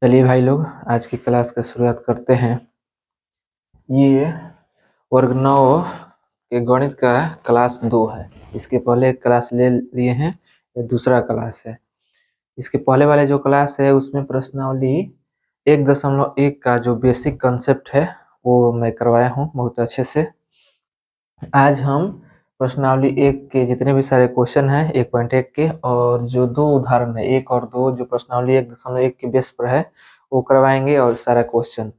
चलिए भाई लोग, आज की क्लास का शुरुआत करते हैं। ये वर्ग 9 के गणित का क्लास 2 है। इसके पहले एक क्लास ले लिए हैं, ये दूसरा क्लास है। इसके पहले वाले जो क्लास है उसमें प्रश्नावली 1.1 का जो बेसिक कंसेप्ट है वो मैं करवाया हूँ बहुत अच्छे से। आज हम प्रश्नावली 1 के जितने भी सारे क्वेश्चन हैं 1.1 के, और जो दो उदाहरण है 1 और 2 जो प्रश्नावली 1.1 के बेस पर है वो करवाएंगे, और सारा क्वेश्चन।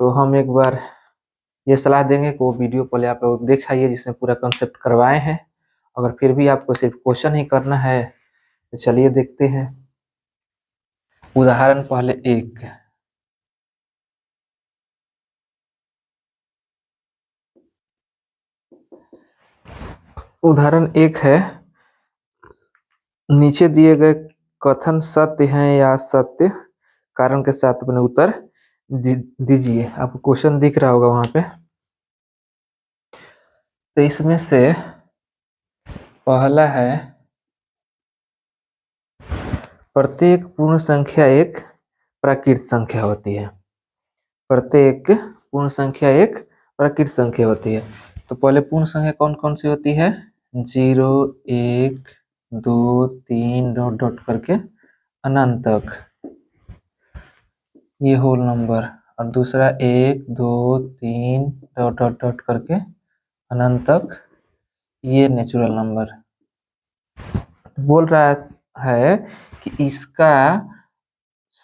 तो हम एक बार ये सलाह देंगे कि वो वीडियो पहले आप लोग देख आइए जिसमें पूरा कंसेप्ट करवाए हैं। अगर फिर भी आपको सिर्फ क्वेश्चन ही करना है तो चलिए देखते हैं। उदाहरण पहले 1। उदाहरण 1 है, नीचे दिए गए कथन सत्य हैं या सत्य कारण के साथ अपने उत्तर दीजिए। आपको क्वेश्चन दिख रहा होगा वहां पे। तो इसमें से पहला है, प्रत्येक पूर्ण संख्या एक प्राकृत संख्या होती है। प्रत्येक पूर्ण संख्या एक प्राकृत संख्या होती है। तो पहले पूर्ण संख्या कौन कौन सी होती है? 0, 1, 2, 3 डॉट डॉट करके अनंत तक, ये होल नंबर। और दूसरा 1, 2, 3 डॉट डॉट डॉट करके अनंत तक, ये नेचुरल नंबर। बोल रहा है कि इसका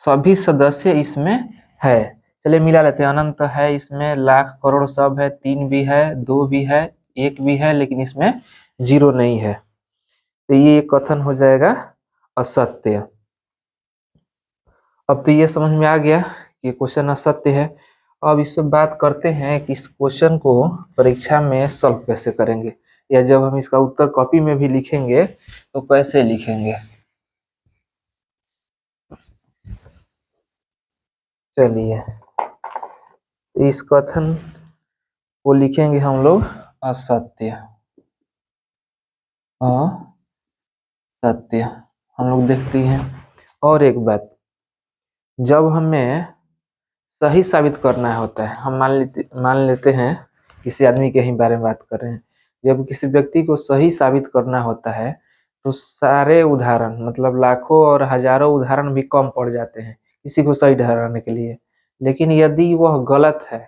सभी सदस्य इसमें है। चलिए मिला लेते हैं। अनंत है, इसमें लाख करोड़ सब है, 3 भी है, 2 भी है, 1 भी है, लेकिन इसमें 0 नहीं है। तो ये कथन हो जाएगा असत्य। अब तो ये समझ में आ गया कि क्वेश्चन असत्य है। अब इससे बात करते हैं कि इस क्वेश्चन को परीक्षा में सॉल्व कैसे करेंगे, या जब हम इसका उत्तर कॉपी में भी लिखेंगे तो कैसे लिखेंगे। चलिए, इस कथन को लिखेंगे हम लोग असत्य। असत्य हम लोग देखते हैं। और एक बात, जब हमें सही साबित करना होता है, हम मान लेते हैं किसी आदमी के ही बारे में बात कर रहे हैं। जब किसी व्यक्ति को सही साबित करना होता है तो सारे उदाहरण, मतलब लाखों और हजारों उदाहरण भी कम पड़ जाते हैं किसी को सही ठहराने के लिए। लेकिन यदि वह गलत है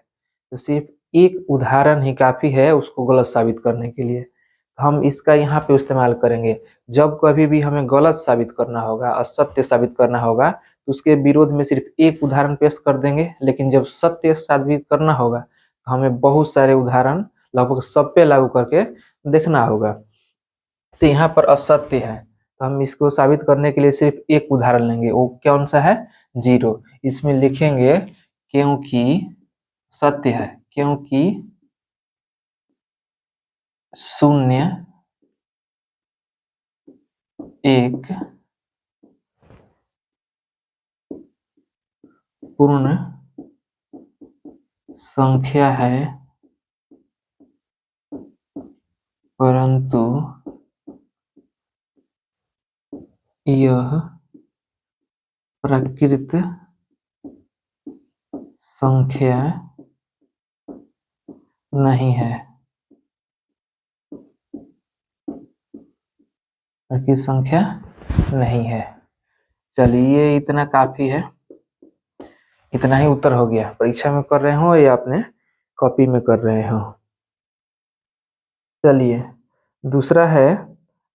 तो सिर्फ एक उदाहरण ही काफी है उसको गलत साबित करने के लिए। हम इसका यहाँ पे इस्तेमाल करेंगे। जब कभी भी हमें गलत साबित करना होगा, असत्य साबित करना होगा, तो उसके विरोध में सिर्फ एक उदाहरण पेश कर देंगे। लेकिन जब सत्य साबित करना होगा तो हमें बहुत सारे उदाहरण लगभग सब पे लागू करके देखना होगा। तो यहाँ पर असत्य है तो हम इसको साबित करने के लिए सिर्फ एक उदाहरण लेंगे। वो कौन सा है? 0। इसमें लिखेंगे क्योंकि सत्य है, क्योंकि 0, 1 पूर्ण संख्या है परंतु यह प्राकृत संख्या नहीं है। प्राकृत संख्या नहीं है। चलिए, इतना काफी है। इतना ही उत्तर हो गया। परीक्षा में कर रहे हो या अपने कॉपी में कर रहे हो। चलिए, दूसरा है,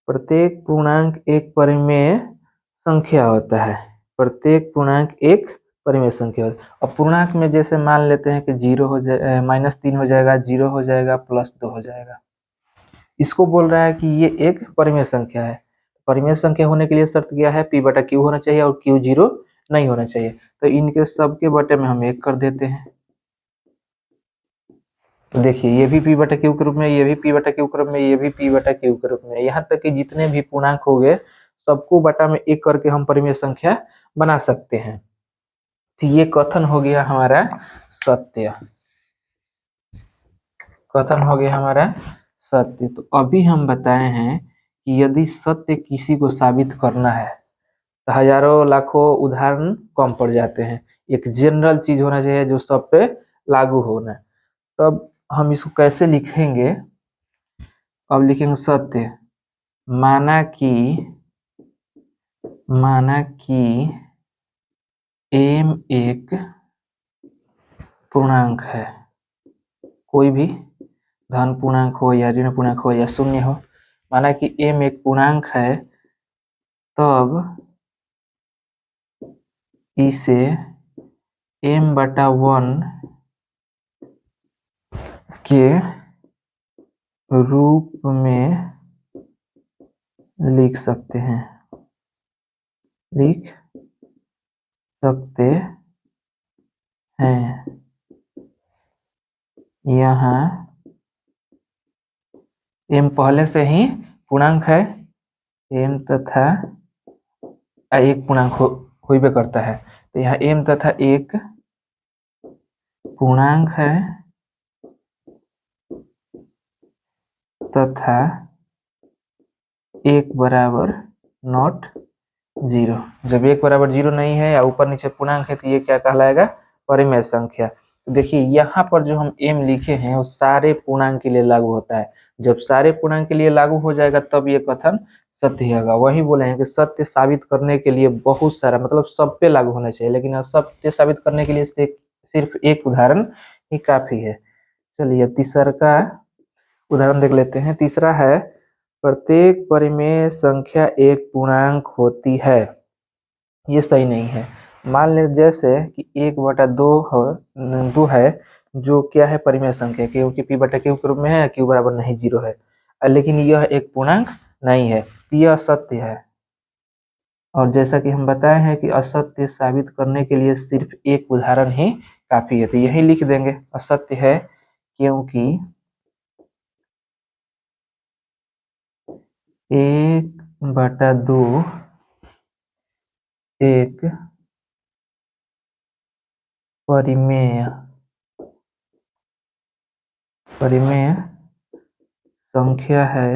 प्रत्येक पूर्णांक एक परिमेय संख्या होता है। प्रत्येक पूर्णांक एक परिमेय संख्या होता है। अब पूर्णांक में जैसे मान लेते हैं कि 0 हो जाए, -3 हो जाएगा, 0 हो जाएगा, +2 हो जाएगा। इसको बोल रहा है कि ये एक परिमेय संख्या है। परिमेय संख्या होने के लिए शर्त क्या है? P/Q होना चाहिए और Q 0 नहीं होना चाहिए। तो इनके सबके बटे में हम 1 कर देते हैं। तो देखिए, ये भी P/Q के रूप में, ये भी P/Q के रूप में, ये भी P/Q के रूप में, यहाँ तक कि जितने भी पूर्णांक हो गए सबको बटा में 1 करके हम परिमेय संख्या बना सकते हैं। तो ये कथन हो गया हमारा सत्य। कथन हो गया हमारा सत्य। तो अभी हम बताए हैं कि यदि सत्य किसी को साबित करना है तो हजारों लाखों उदाहरण कम पड़ जाते हैं। एक जनरल चीज होना चाहिए जो सब पे लागू होना है। तो अब हम इसको कैसे लिखेंगे? अब लिखेंगे सत्य, माना कि m एक पूर्णांक है, कोई भी धन पूर्णांक हो या ऋण पूर्णांक हो या शून्य हो, माना कि m एक पूर्णांक है, तब इसे m/1 के रूप में लिख सकते हैं, यहाँ m पहले से ही पूर्णांक है, m तथा एक पूर्णांक हो भी करता है, तो यहाँ m तथा एक पूर्णांक है तथा एक बराबर नॉट जीरो। जब एक बराबर जीरो नहीं है या ऊपर नीचे पूर्णांक है तो ये क्या कहलाएगा? परिमेय संख्या। तो देखिए यहाँ पर जो हम m लिखे हैं वो सारे पूर्णांक के लिए लागू होता है। जब सारे पूर्णांक के लिए लागू हो जाएगा तब ये कथन सत्य होगा। वही बोले हैं कि सत्य साबित करने के लिए बहुत सारा, मतलब सब पे लागू होना चाहिए, लेकिन सत्य साबित करने के लिए सिर्फ एक उदाहरण ही काफी है। चलिए तीसरा का उदाहरण देख लेते हैं। तीसरा है, प्रत्येक परिमेय संख्या एक पूर्णांक होती है। ये सही नहीं है। मान लें जैसे कि 1/2 है, जो क्या है? परिमेय संख्या, क्योंकि p/q के रूप में है, q बराबर नहीं 0 है, लेकिन यह एक पूर्णांक नहीं है, यह असत्य है। और जैसा कि हम बताए हैं कि असत्य साबित करने के लिए सिर्फ एक उदाहरण ही काफी है, तो यही लिख देंगे असत्य है क्योंकि 1/2 एक परिमेय संख्या है,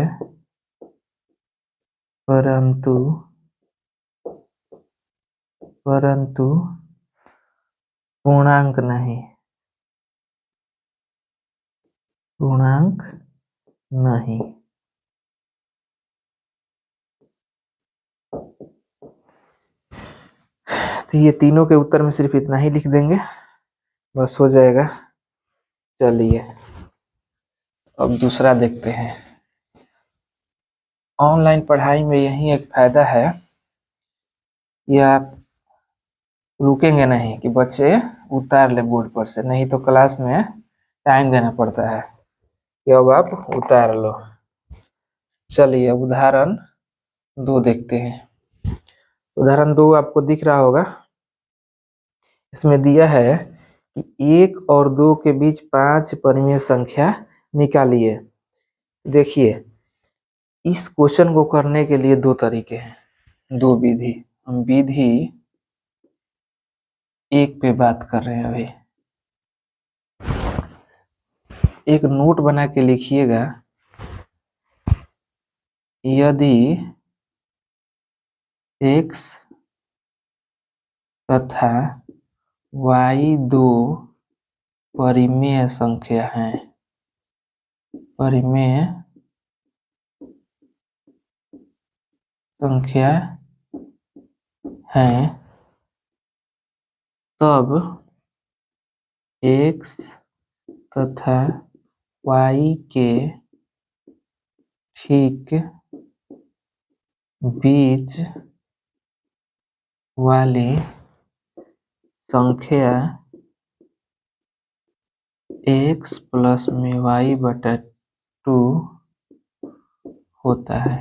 परंतु पूर्णांक नहीं। तो ये तीनों के उत्तर में सिर्फ इतना ही लिख देंगे, बस हो जाएगा। चलिए अब दूसरा देखते हैं। ऑनलाइन पढ़ाई में यही एक फायदा है कि आप रुकेंगे नहीं कि बच्चे उतार ले बोर्ड पर से, नहीं तो क्लास में टाइम देना पड़ता है कि अब आप उतार लो। चलिए उदाहरण 2 देखते हैं। उदाहरण 2 आपको दिख रहा होगा। इसमें दिया है कि 1 और 2 के बीच 5 परिमेय संख्या निकालिए। देखिए इस क्वेश्चन को करने के लिए 2 तरीके हैं, 2 विधि। हम विधि 1 पे बात कर रहे हैं। अभी एक नोट बना के लिखिएगा, यदि x तथा y 2 परिमेय संख्या हैं, तब x तथा y के ठीक बीच वाली संख्या x प्लस में y/2 होता है।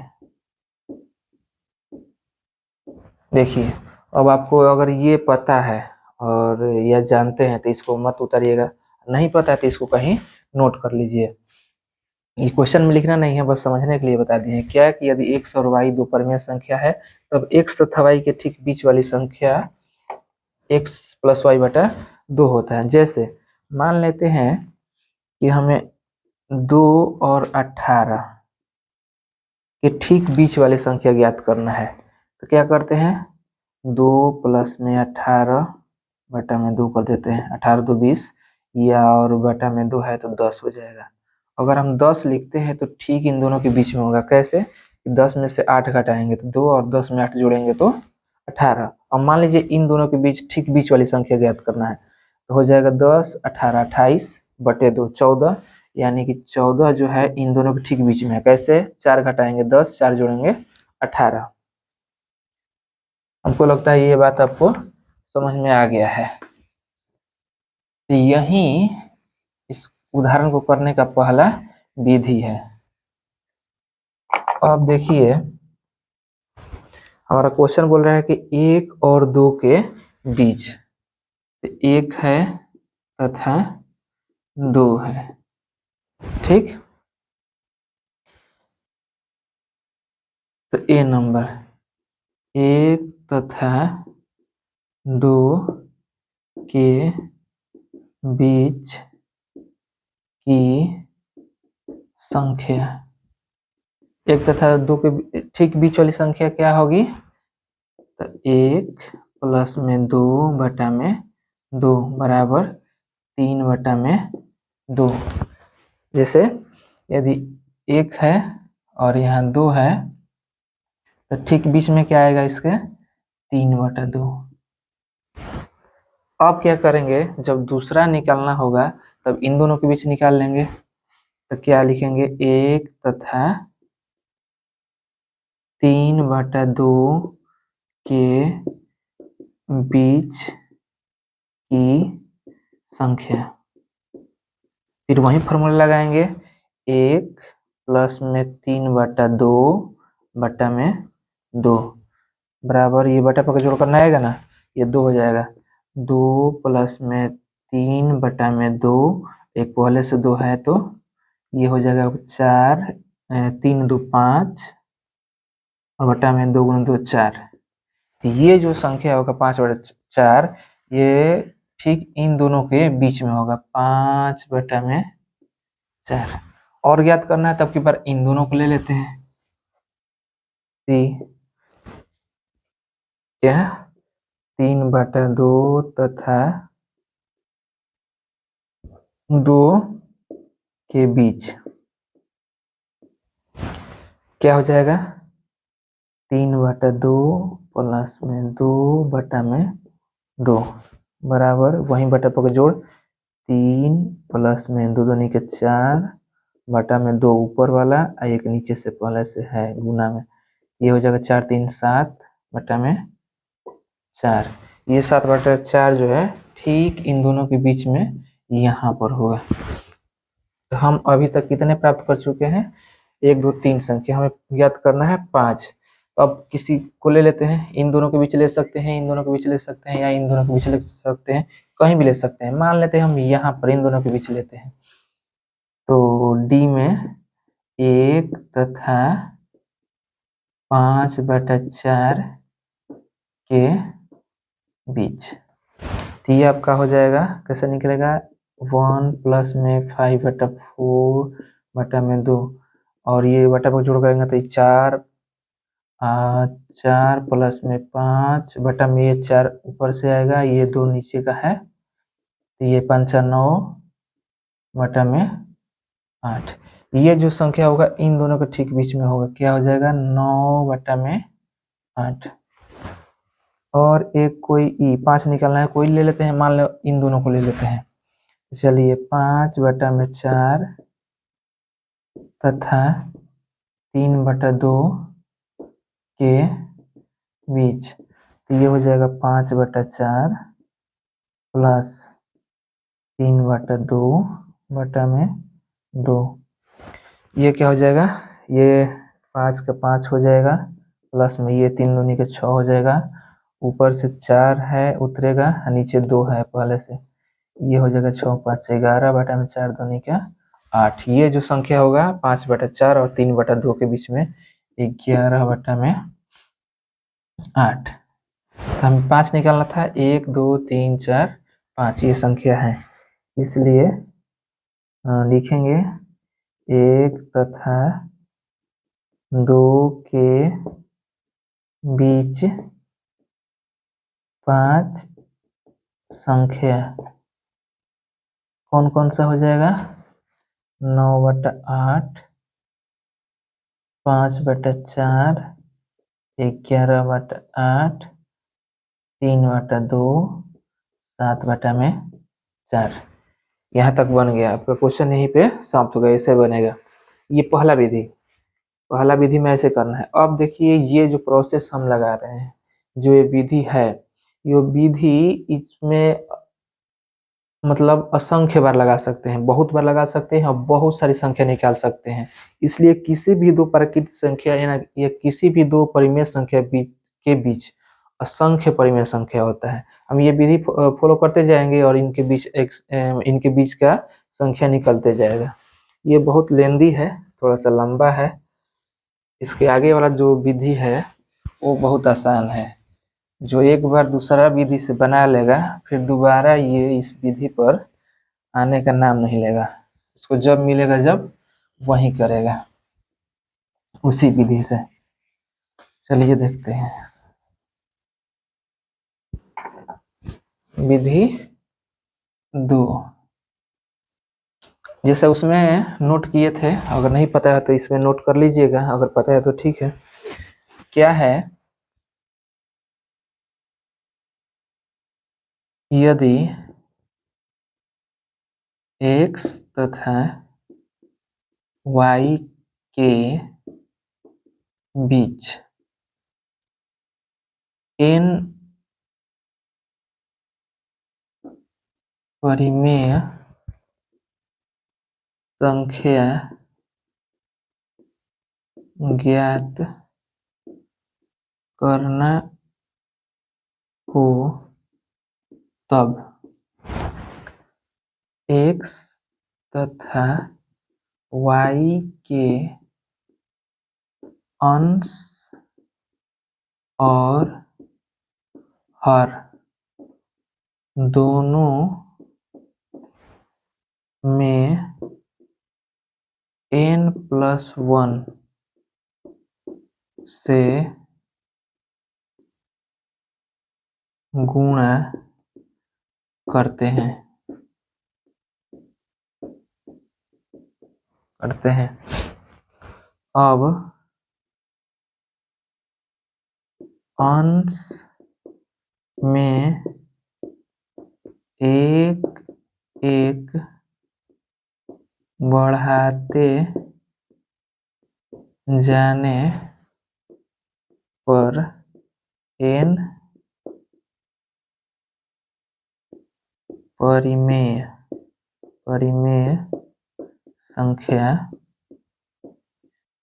देखिए अब आपको अगर ये पता है और यह जानते हैं तो इसको मत उतारिएगा, नहीं पता है तो इसको कहीं नोट कर लीजिए। ये क्वेश्चन में लिखना नहीं है, बस समझने के लिए बता दिए हैं क्या कि यदि x और y 2 परिमेय संख्या है तब x तथा y के ठीक बीच वाली संख्या x प्लस y/2 होता है। जैसे मान लेते हैं कि हमें 2 और 18 के ठीक बीच वाली संख्या ज्ञात करना है, तो क्या करते हैं? 2 प्लस में 18 बटा में 2 कर देते हैं, 18 2 20, या और बटा में 2 है तो 10 हो जाएगा। अगर हम 10 लिखते हैं तो ठीक इन दोनों के बीच में होगा। कैसे? 10 में से 8 घटाएंगे तो 2, और 10 में 8 जोड़ेंगे तो 18। अब मान लीजिए इन दोनों के बीच ठीक बीच वाली संख्या ज्ञात करना है, तो हो जाएगा 10 18 28 बटे 2 14, यानी कि 14 जो है इन दोनों के ठीक बीच में है। कैसे? 4 घटाएंगे 10, 4 जोड़ेंगे 18। हमको लगता है ये बात आपको समझ में आ गया है। तो यही इस उदाहरण को करने का पहला विधि है। अब देखिए हमारा क्वेश्चन बोल रहा है कि 1 और 2 के बीच, तो 1 है तथा 2 है, ठीक। तो ए नंबर 1 तथा 2 के बीच की संख्या, 1 तथा 2 के ठीक बीच वाली संख्या क्या होगी? तो 1 प्लस में 2 बटा में 2 बराबर 3 बटा में 2। जैसे यदि 1 है और यहाँ 2 है तो ठीक बीच में क्या आएगा इसके? 3 बटा 2। अब क्या करेंगे, जब दूसरा निकालना होगा तब इन दोनों के बीच निकाल लेंगे। तो क्या लिखेंगे? 1 तथा 3 बटा 2 के बीच की संख्या। फिर वही फॉर्मूला लगाएंगे, 1 प्लस में 3 बटा 2 बटा में 2 बराबर, ये बटा पक्का जोड़ करना आएगा ना, ये 2 हो जाएगा। 2 प्लस में 3 बटा में 2, एक पहले से 2 है तो ये हो जाएगा 4, 3 2 5 और बटा में 2 गुना 2 4। तो ये जो संख्या होगा 5 बटा 4, ये ठीक इन दोनों के बीच में होगा, 5 बटा में 4। और ज्ञात करना है तब की बार इन दोनों को ले लेते हैं। यह 3 बटा 2 तथा 2 के बीच क्या हो जाएगा? 3 बटा 2 प्लस में 2 बटा में 2 बराबर वही बटा पर जोड़, 3 प्लस में 2 दूनी के 4 बटा में 2 ऊपर वाला और एक नीचे से पहले से है गुना में, ये हो जाएगा 4 3 7 बटा में 4। ये 7 बटा 4 जो है ठीक इन दोनों के बीच में यहाँ पर होगा। तो हम अभी तक कितने प्राप्त कर चुके हैं? 1 2 3 संख्या, हमें ज्ञात करना है 5। अब किसी को ले लेते हैं, इन दोनों के बीच ले सकते हैं, इन दोनों के बीच ले सकते हैं, या इन दोनों के बीच ले सकते हैं, कहीं भी ले सकते हैं। मान लेते हैं हम यहाँ पर इन दोनों के बीच लेते हैं, तो डी में 1 तथा 5 बटा 4 के बीच, तो ये आपका हो जाएगा, कैसे निकलेगा? 1 प्लस में 5 बटा 4 बटा में 2, और ये बटा पर जोड़ करेंगे तो 4 4 प्लस में 5 बटा में ये 4 ऊपर से आएगा, ये 2 नीचे का है, तो ये 5 9 बटा में 8। ये जो संख्या होगा इन दोनों के ठीक बीच में होगा, क्या हो जाएगा? 9 बटा में 8। और एक कोई 5 निकालना है, कोई ले लेते हैं, मान लो इन दोनों को ले लेते हैं। तो चलिए 5 बटा में 4 तथा 3 बटा 2 के बीच, तो ये हो जाएगा 5 बटा 4 प्लस 3 बटा 2 बटा में 2। ये क्या हो जाएगा? ये 5 का 5 हो जाएगा, प्लस में ये 3 दूनी के 6 हो जाएगा, ऊपर से 4 है उतरेगा, नीचे 2 है पहले से, ये हो जाएगा 6 5 से 11 बटा में 4 दूनी का 8। ये जो संख्या होगा 5 बटा 4 और 3 बटा 2 के बीच में 11 बटा में 8। तो हमें 5 निकालना था, 1 2 3 4 5 ये संख्या है, इसलिए लिखेंगे 1 तथा 2 के बीच 5 संख्या कौन कौन सा हो जाएगा? 9/8, 5/4, 11/8, 3/2, 7/4। यहाँ तक बन गया। आपका क्वेश्चन यहीं पे समाप्त हो गया। ऐसे बनेगा। ये पहला विधि में ऐसे करना है। अब देखिए ये जो प्रोसेस हम लगा रहे हैं, जो ये विधि है, ये विधि इसमें मतलब असंख्य बार लगा सकते हैं, बहुत बार लगा सकते हैं और बहुत सारी संख्या निकाल सकते हैं। इसलिए किसी भी दो प्राकृतिक संख्या या किसी भी दो परिमेय संख्या के बीच असंख्य परिमेय संख्या होता है। हम ये विधि फॉलो करते जाएंगे और इनके बीच का संख्या निकलते जाएगा। ये बहुत लेंदी है, थोड़ा सा लंबा है। इसके आगे वाला जो विधि है वो बहुत आसान है। जो एक बार दूसरा विधि से बना लेगा, फिर दोबारा ये इस विधि पर आने का नाम नहीं लेगा। उसको जब मिलेगा जब वही करेगा उसी विधि से। चलिए देखते हैं। विधि 2, जैसे उसमें नोट किए थे, अगर नहीं पता है तो इसमें नोट कर लीजिएगा, अगर पता है तो ठीक है। क्या है? यदि x तथा y के बीच n परिमेय संख्या ज्ञात करना हो, तब x तथा y के अंश और हर दोनों में n+1 से गुणा करते हैं। अब अंश में एक एक बढ़ाते जाने पर n परिमेय संख्या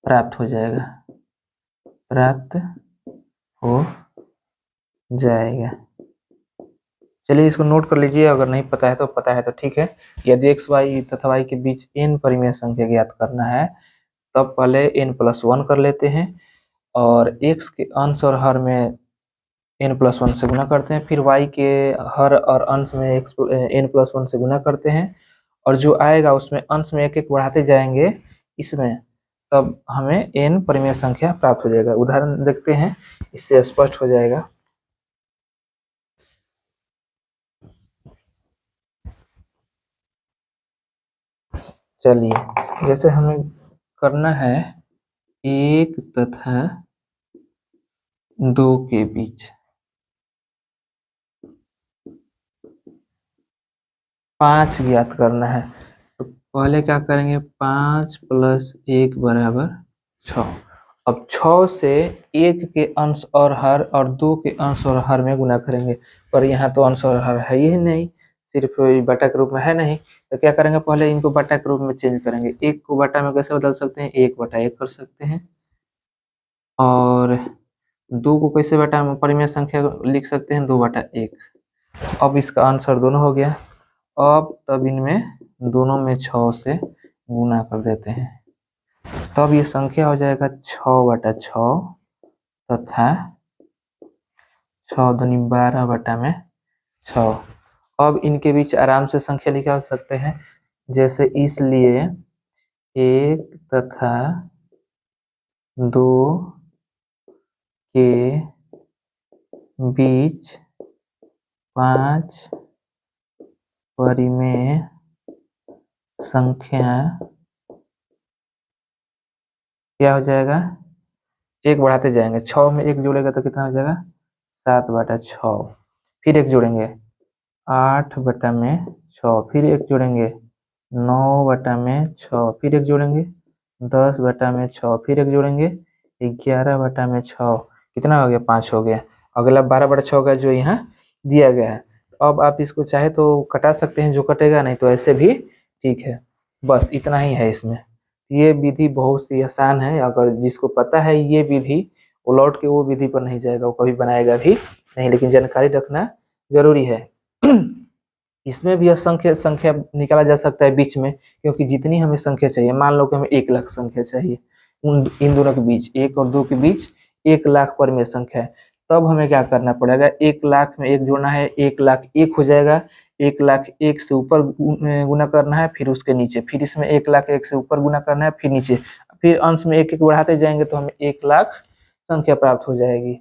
प्राप्त हो जाएगा। चलिए इसको नोट कर लीजिए, अगर नहीं पता है तो ठीक है। यदि x y तथा y के बीच n परिमेय संख्या ज्ञात करना है, तब पहले n+1 कर लेते हैं और x के अंश और हर में n+1 से गुना करते हैं, फिर y के हर और अंश में n+1 से गुना करते हैं, और जो आएगा उसमें अंश में एक एक बढ़ाते जाएंगे इसमें, तब हमें n परिमेय संख्या प्राप्त हो जाएगा। उदाहरण देखते हैं, इससे स्पष्ट हो जाएगा। चलिए, जैसे हमें करना है 1 तथा 2 के बीच 5 ज्ञात करना है, तो पहले क्या करेंगे? 5 + 1 = 6। अब 6 से 1 के अंश और हर और 2 के अंश और हर में गुना करेंगे, पर यहाँ तो अंश और हर है ही नहीं, सिर्फ बटा के रूप में है नहीं। तो क्या करेंगे? पहले इनको बटा के रूप में चेंज करेंगे। 1 को बटा में कैसे बदल सकते हैं? 1/1 कर सकते हैं। और 2 को कैसे बटा में परिमेय संख्या लिख सकते हैं? 2/1। अब इसका आंसर दोनों हो गया। तब इनमें दोनों में 6 से गुना कर देते हैं, तब ये संख्या हो जाएगा 6/6 तथा 6 दूनी 12/6। अब इनके बीच आराम से संख्या निकाल सकते हैं, जैसे इसलिए 1 तथा 2 के बीच 5 परिमेय संख्या क्या हो जाएगा, एक बढ़ाते जाएंगे, 6 में एक जोड़ेगा तो कितना हो जाएगा 7/6, फिर एक जोड़ेंगे 8/6, फिर एक जोड़ेंगे 9/6, फिर एक जोड़ेंगे 10/6, फिर एक जोड़ेंगे 11/6, कितना हो गया 5 हो गया। अगला 12/6 का जो यहाँ दिया गया है। अब आप इसको चाहे तो कटा सकते हैं, जो कटेगा, नहीं तो ऐसे भी ठीक है। बस इतना ही है इसमें। ये विधि बहुत सी आसान है, अगर जिसको पता है ये विधि, वो लौट के वो विधि पर नहीं जाएगा, वो कभी बनाएगा भी नहीं, लेकिन जानकारी रखना जरूरी है। इसमें भी असंख्य संख्या निकाला जा सकता है बीच में, क्योंकि जितनी हमें संख्या चाहिए, मान लो कि हमें 1 लाख संख्या चाहिए, इन दोनों के बीच 1 और 2 के बीच 1 लाख परिमेय संख्या है, तब हमें क्या करना पड़ेगा, 1 लाख में एक जोड़ना है, 1 लाख एक हो जाएगा, 1 लाख एक से ऊपर गुना करना है, फिर उसके नीचे, फिर इसमें 1 लाख एक से ऊपर गुना करना है, फिर नीचे, फिर अंश में एक एक बढ़ाते जाएंगे तो हमें 1 लाख संख्या प्राप्त हो जाएगी।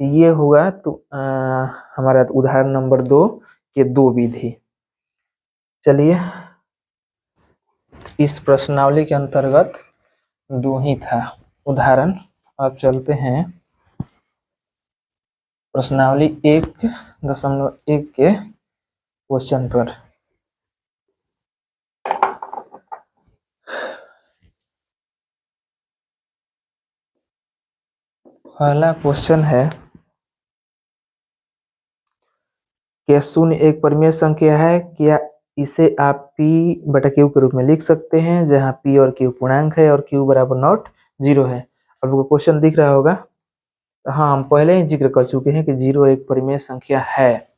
ये हुआ तो हमारा उदाहरण नंबर 2 के 2 विधि। चलिए, इस प्रश्नावली के अंतर्गत 2 ही था उदाहरण। अब चलते हैं प्रश्नावली 1.1 के क्वेश्चन पर। पहला क्वेश्चन है कि शून्य एक परिमेय संख्या है, क्या इसे आप P/Q के रूप में लिख सकते हैं, जहां P और Q पूर्णांक है और Q बराबर नॉट 0 है। अब क्वेश्चन दिख रहा होगा। हाँ, हम पहले ही जिक्र कर चुके हैं कि 0 एक परिमेय संख्या है।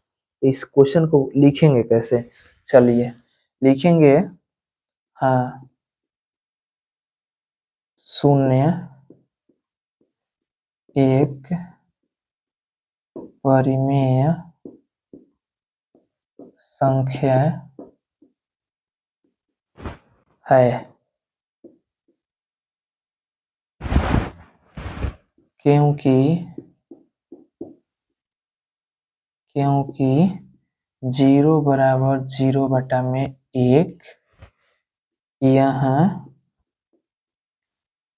इस क्वेश्चन को लिखेंगे कैसे, चलिए लिखेंगे। हाँ, शून्य एक परिमेय संख्या है, क्योंकि 0 बराबर 0/1 यहाँ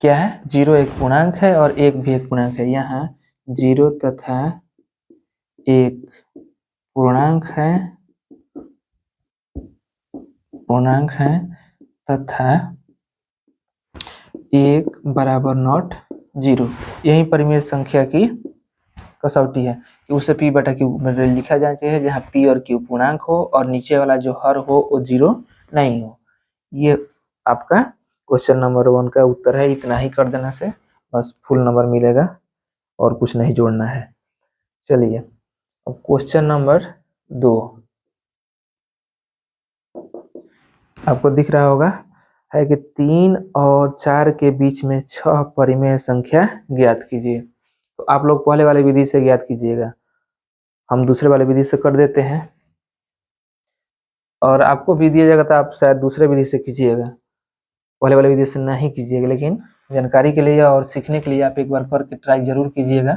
क्या है, 0 एक पूर्णांक है और 1 भी एक पूर्णांक है। यहाँ 0 तथा 1 पूर्णांक है तथा 1 बराबर नॉट 0। यही परिमेय संख्या की कसौटी है कि उसे P/Q में लिखा जाना चाहिए, जहाँ P और Q पूर्णांक हो और नीचे वाला जो हर हो वो 0 नहीं हो। ये आपका क्वेश्चन नंबर 1 का उत्तर है। इतना ही कर देने से बस फुल नंबर मिलेगा और कुछ नहीं जोड़ना है। चलिए, अब क्वेश्चन नंबर 2 आपको दिख रहा होगा, है कि 3 और 4 के बीच में 6 परिमेय संख्या ज्ञात कीजिए। तो आप लोग पहले वाले विधि से ज्ञात कीजिएगा, हम दूसरे वाले विधि से कर देते हैं, और आपको भी दिया जाएगा तो आप शायद दूसरे विधि से कीजिएगा, पहले वाले विधि से नहीं कीजिएगा। लेकिन जानकारी के लिए और सीखने के लिए आप एक बार करके ट्राई जरूर कीजिएगा,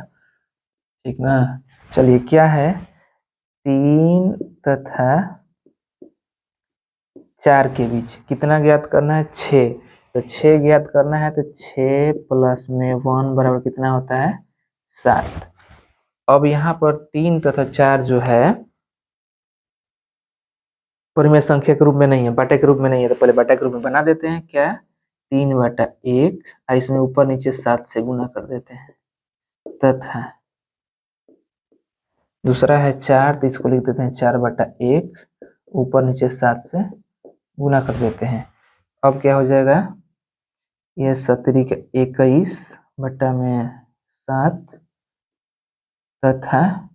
ठीक ना। चलिए, क्या है, 3 तथा 4 के बीच कितना ज्ञात करना है, 6। तो 6 ज्ञात करना है, तो 6 प्लस में 1 बराबर कितना होता है 7। अब यहाँ पर 3 तथा 4 जो है परिमेय संख्या के रूप में नहीं है, बटे के रूप में नहीं है, तो पहले बटे के रूप में बना देते हैं। क्या, 3/1, इसमें ऊपर नीचे 7 से गुना कर देते हैं, तथा दूसरा है 4, तो इसको लिख देते हैं 4/1, ऊपर नीचे 7 से गुना कर देते हैं। अब क्या हो जाएगा, ये 21/7 तथा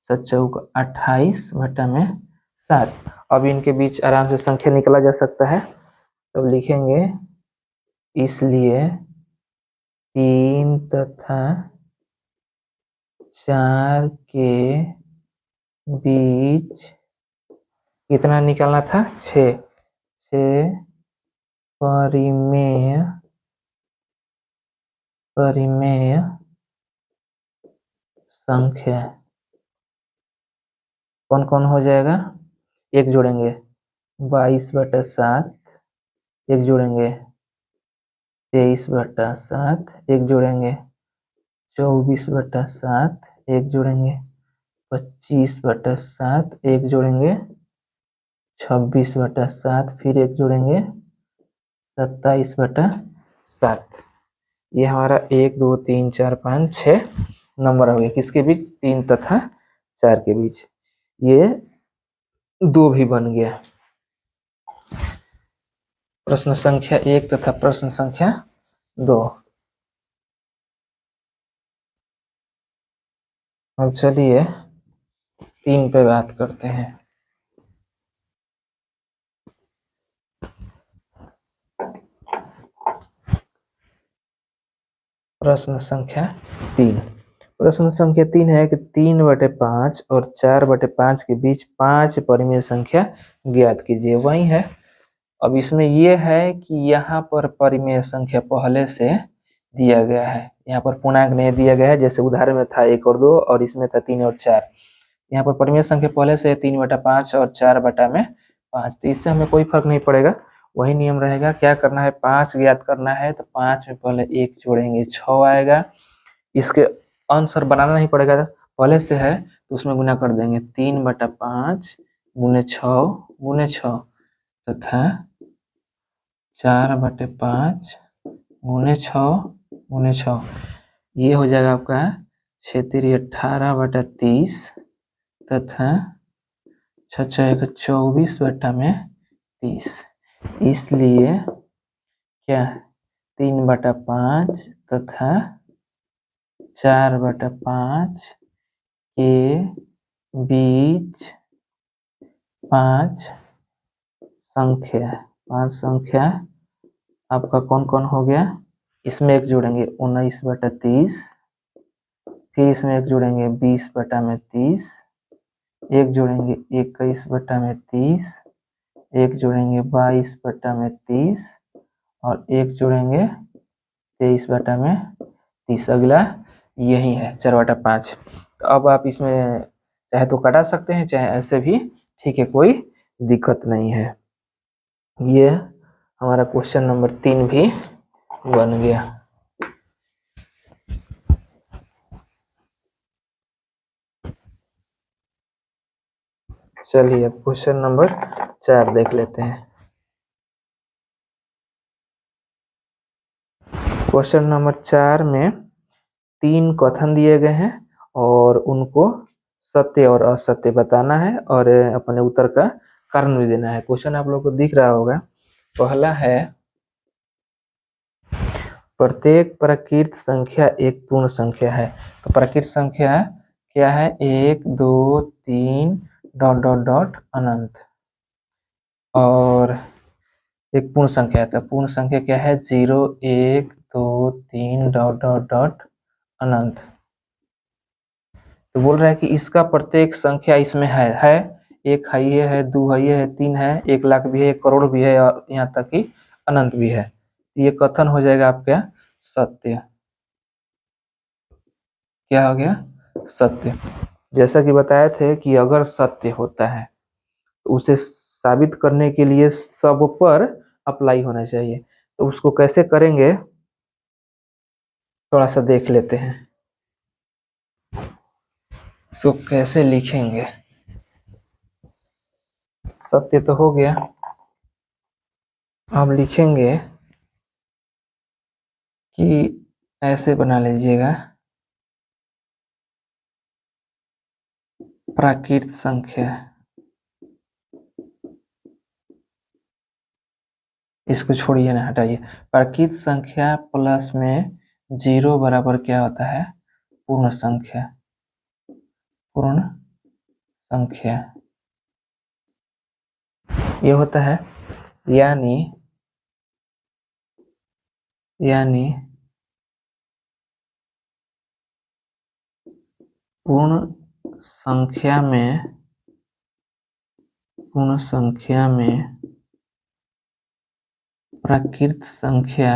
28/7। अब इनके बीच आराम से संख्या निकाला जा सकता है, तो लिखेंगे, इसलिए 3 तथा 4 के बीच कितना निकालना था, 6 परिमेय संख्या कौन कौन हो जाएगा, एक जोड़ेंगे 22/7, एक जोड़ेंगे 23/7, एक जोड़ेंगे 24/7, एक जोड़ेंगे 25/7, एक जोड़ेंगे 26/7, फिर एक जोड़ेंगे 27/7। ये हमारा 1 2 3 4 5 6 नंबर हो गए, किसके बीच, 3 तथा 4 के बीच। ये 2 भी बन गया, प्रश्न संख्या 1 तथा प्रश्न संख्या 2। अब चलिए 3 पे बात करते हैं। प्रश्न संख्या 3। प्रश्न संख्या 3 है कि 3/5 और 4/5 के बीच 5 परिमेय संख्या ज्ञात कीजिए, वही है। अब इसमें यह है कि यहाँ पर परिमेय संख्या पहले से दिया गया है, यहाँ पर पूर्णांक नहीं दिया गया है, जैसे उदाहरण में था 1 और 2 और इसमें था 3 और 4। यहाँ पर परिमेय संख्या पहले से 3/5 और 4/5, तो इससे हमें कोई फर्क नहीं पड़ेगा, वही नियम रहेगा। क्या करना है, 5 ज्ञात करना है, तो 5 में पहले 1 जोड़ेंगे 6 आएगा। इसके आंसर बनाना नहीं पड़ेगा, पहले से है तो उसमें गुना कर देंगे, 3/5 गुने 6 तथा 4/5 गुने 6, ये हो जाएगा आपका 18/30 तथा 6×6 = 24/30। इसलिए क्या 3/5 तथा 4/5 के बीच 5 संख्या आपका कौन कौन हो गया, इसमें एक जोड़ेंगे 19/30, फिर इसमें एक जोड़ेंगे 20/30, एक जोड़ेंगे 21/30, एक जोड़ेंगे 22/30 और एक जोड़ेंगे 23/30। अगला यही है 4/5। तो अब आप इसमें चाहे तो कटा सकते हैं, चाहे ऐसे भी ठीक है, कोई दिक्कत नहीं है। ये हमारा क्वेश्चन नंबर 3 भी बन गया। चलिए अब क्वेश्चन नंबर 4 देख लेते हैं। क्वेश्चन नंबर 4 में 3 कथन दिए गए हैं और उनको सत्य और असत्य बताना है और अपने उत्तर का कारण भी देना है। क्वेश्चन आप लोगों को दिख रहा होगा। पहला है, प्रत्येक प्राकृत संख्या एक पूर्ण संख्या है। तो प्राकृत संख्या क्या है, 1 2 3 ... अनंत। और एक पूर्ण संख्या है, तो पूर्ण संख्या क्या है, 0 1 2 3 ... अनंत। तो बोल रहा है कि इसका प्रत्येक संख्या इसमें है, एक है, 2 है, 3 है, 1 लाख भी है, 1 करोड़ भी है और यहाँ तक कि अनंत भी है। ये कथन हो जाएगा आपका सत्य। क्या हो गया, सत्य। जैसा कि बताए थे कि अगर सत्य होता है तो उसे साबित करने के लिए सब पर अप्लाई होना चाहिए। तो उसको कैसे करेंगे, थोड़ा सा देख लेते हैं। इसको कैसे लिखेंगे, सत्य तो हो गया, अब लिखेंगे कि ऐसे बना लीजिएगा, प्राकृत संख्या, इसको छोड़िए ना, हटाइए। प्राकृत संख्या प्लस में 0 बराबर क्या होता है, पूर्ण संख्या। पूर्ण संख्या ये होता है, यानी पूर्ण संख्या में प्राकृत संख्या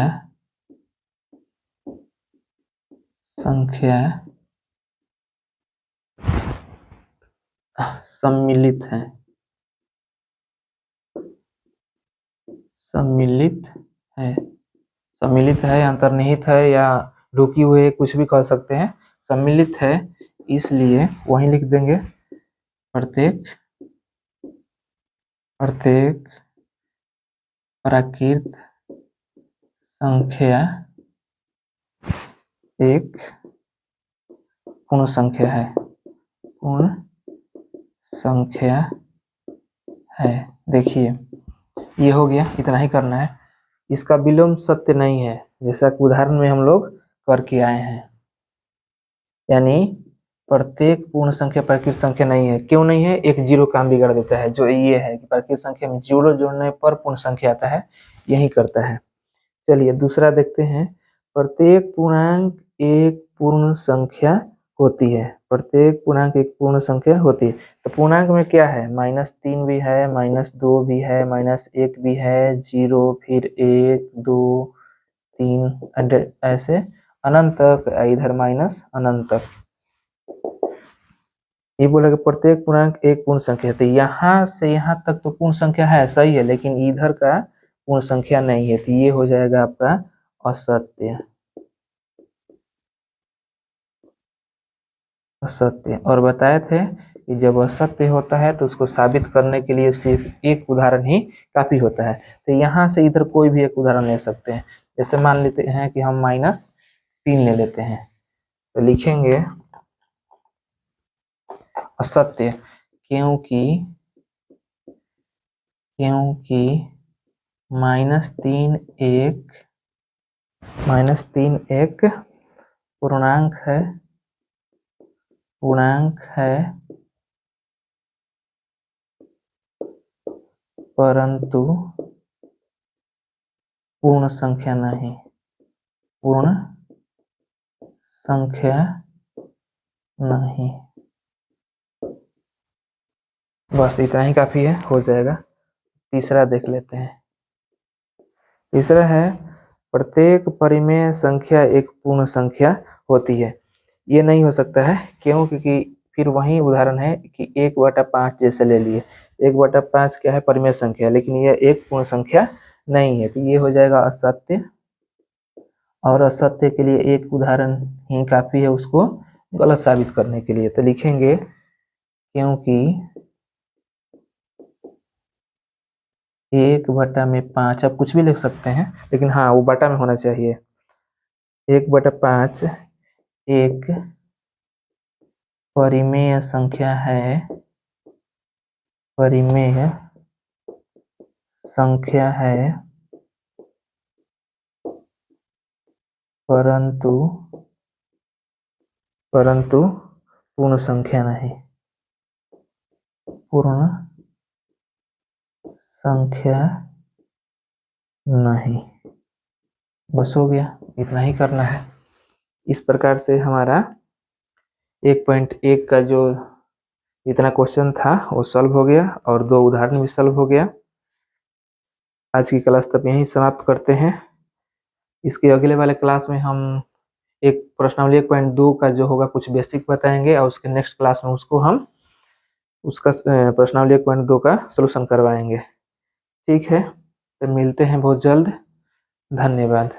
सम्मिलित है, सम्मिलित है, सम्मिलित है, अंतर्निहित है या रुकी हुई है, कुछ भी कह सकते हैं। सम्मिलित है, इसलिए वहीं लिख देंगे प्रत्येक प्रत्येक प्राकृत संख्या एक पूर्ण संख्या है, पूर्ण संख्या है। देखिए ये हो गया, इतना ही करना है। इसका विलोम सत्य नहीं है, जैसा कि उदाहरण में हम लोग करके आए हैं। यानी प्रत्येक पूर्ण संख्या प्राकृत संख्या नहीं है। क्यों नहीं है? एक जीरो काम बिगाड़ देता है, जो ये है कि प्राकृत संख्या में जीरो जोड़ने पर पूर्ण संख्या आता है, यही करता है। चलिए दूसरा देखते हैं। प्रत्येक पूर्णांक एक पूर्ण संख्या होती है, प्रत्येक पूर्णांक एक पूर्ण संख्या होती है। तो पूर्णांक में क्या है? -3 भी है, -2 भी है, -1 भी है, 0, फिर 1, 2, 3 ऐसे अनंत तक, इधर माइनस अनंत तक। ये बोला कि प्रत्येक पूर्णांक एक पूर्ण संख्या है। तो यहाँ से यहाँ तक तो पूर्ण संख्या है, सही है, लेकिन इधर का पूर्ण संख्या नहीं है, तो ये हो जाएगा आपका असत्य। असत्य। और बताए थे कि जब असत्य होता है तो उसको साबित करने के लिए सिर्फ एक उदाहरण ही काफी होता है। तो यहाँ से इधर कोई भी एक उदाहरण ले सकते हैं। जैसे मान लेते हैं कि हम -3 ले लेते हैं, तो लिखेंगे असत्य, क्योंकि क्योंकि -3 एक पूर्णांक है, परंतु पूर्ण संख्या नहीं, पूर्ण संख्या नहीं। बस इतना ही काफी है, हो जाएगा। तीसरा देख लेते हैं। तीसरा है प्रत्येक परिमेय संख्या एक पूर्ण संख्या होती है। ये नहीं हो सकता है, क्यों? क्योंकि फिर वही उदाहरण है कि 1/5 जैसे ले लिए। 1/5 क्या है? परिमेय संख्या, लेकिन यह एक पूर्ण संख्या नहीं है, तो ये हो जाएगा असत्य। और असत्य के लिए एक उदाहरण ही काफी है उसको गलत साबित करने के लिए। तो लिखेंगे क्योंकि 1/5, आप कुछ भी लिख सकते हैं, लेकिन हाँ वो बटा में होना चाहिए। 1/5 एक परिमेय संख्या है, परिमेय संख्या है, परंतु पूर्ण संख्या नहीं, पूर्ण संख्या नहीं। बस हो गया, इतना ही करना है। इस प्रकार से हमारा 1.1 का जो इतना क्वेश्चन था वो सॉल्व हो गया और 2 उदाहरण भी सॉल्व हो गया। आज की क्लास तब यहीं समाप्त करते हैं। इसके अगले वाले क्लास में हम एक प्रश्नावली 1.2 का जो होगा कुछ बेसिक बताएंगे, और उसके नेक्स्ट क्लास में उसको हम उसका प्रश्नावली 1.2 का सलूशन करवाएंगे। ठीक है, तो मिलते हैं बहुत जल्द। धन्यवाद।